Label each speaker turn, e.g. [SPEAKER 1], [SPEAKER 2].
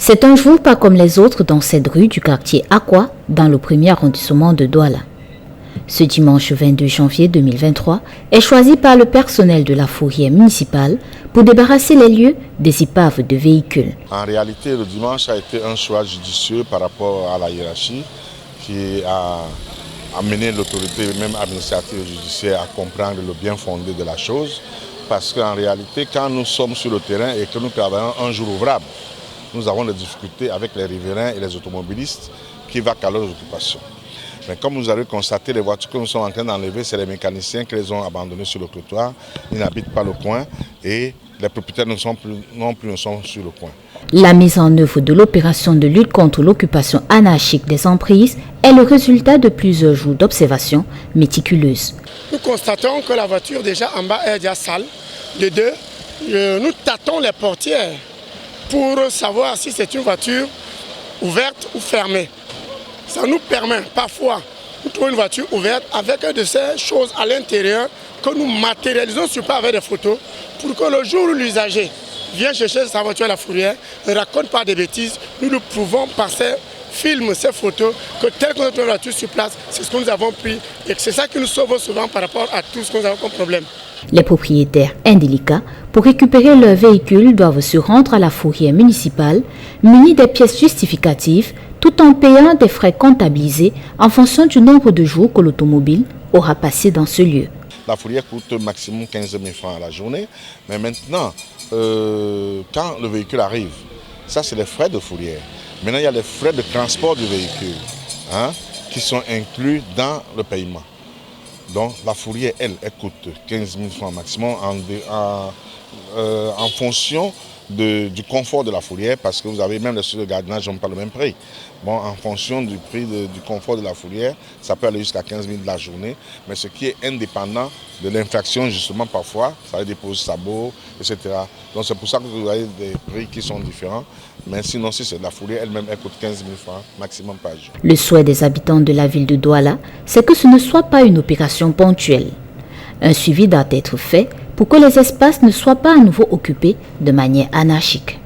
[SPEAKER 1] C'est un jour pas comme les autres dans cette rue du quartier Aqua, dans le premier arrondissement de Douala. Ce dimanche 22 janvier 2023 est choisi par le personnel de la fourrière municipale pour débarrasser les lieux des épaves de véhicules.
[SPEAKER 2] En réalité, le dimanche a été un choix judicieux par rapport à la hiérarchie qui a amené l'autorité même administrative et judiciaire à comprendre le bien fondé de la chose. Parce qu'en réalité, quand nous sommes sur le terrain et que nous travaillons un jour ouvrable, nous avons des difficultés avec les riverains et les automobilistes qui vaquent à leurs occupations. Mais comme vous avez constaté, les voitures que nous sommes en train d'enlever, c'est les mécaniciens qui les ont abandonnées sur le trottoir. Ils n'habitent pas le coin et les propriétaires non plus sont sur le coin.
[SPEAKER 1] La mise en œuvre de l'opération de lutte contre l'occupation anarchique des emprises est le résultat de plusieurs jours d'observation méticuleuse.
[SPEAKER 3] Nous constatons que la voiture déjà en bas est déjà sale. De deux, nous tâtons les portières pour savoir si c'est une voiture ouverte ou fermée. Ça nous permet parfois de trouver une voiture ouverte avec de ces choses à l'intérieur que nous matérialisons sur place avec des photos pour que le jour où l'usager vient chercher sa voiture à la fourrière, ne raconte pas des bêtises, nous le prouvons par ces films, ces photos, que tel qu'on a trouvé la voiture sur place, c'est ce que nous avons pris et c'est ça qui nous sauve souvent par rapport à tout ce que nous avons comme problème.
[SPEAKER 1] Les propriétaires indélicats, pour récupérer leur véhicule, doivent se rendre à la fourrière municipale, munis des pièces justificatives, tout en payant des frais comptabilisés en fonction du nombre de jours que l'automobile aura passé dans ce lieu.
[SPEAKER 2] La fourrière coûte maximum 15 000 francs à la journée, mais maintenant, quand le véhicule arrive, ça c'est les frais de fourrière. Maintenant, il y a les frais de transport du véhicule qui sont inclus dans le paiement. Donc la fourrière, elle coûte 15 000 francs maximum en fonction du confort de la fourrière, parce que vous avez même les structures de gardiennage n'ont pas le même prix. Bon, en fonction du prix du confort de la fourrière, ça peut aller jusqu'à 15 000 de la journée, mais ce qui est indépendant de l'infraction, justement, parfois, ça va déposer sabot, etc. Donc c'est pour ça que vous avez des prix qui sont différents, mais sinon, si c'est de la fourrière, elle-même, elle coûte 15 000 francs maximum par jour.
[SPEAKER 1] Le souhait des habitants de la ville de Douala, c'est que ce ne soit pas une opération ponctuelle. Un suivi doit être fait pour que les espaces ne soient pas à nouveau occupés de manière anarchique.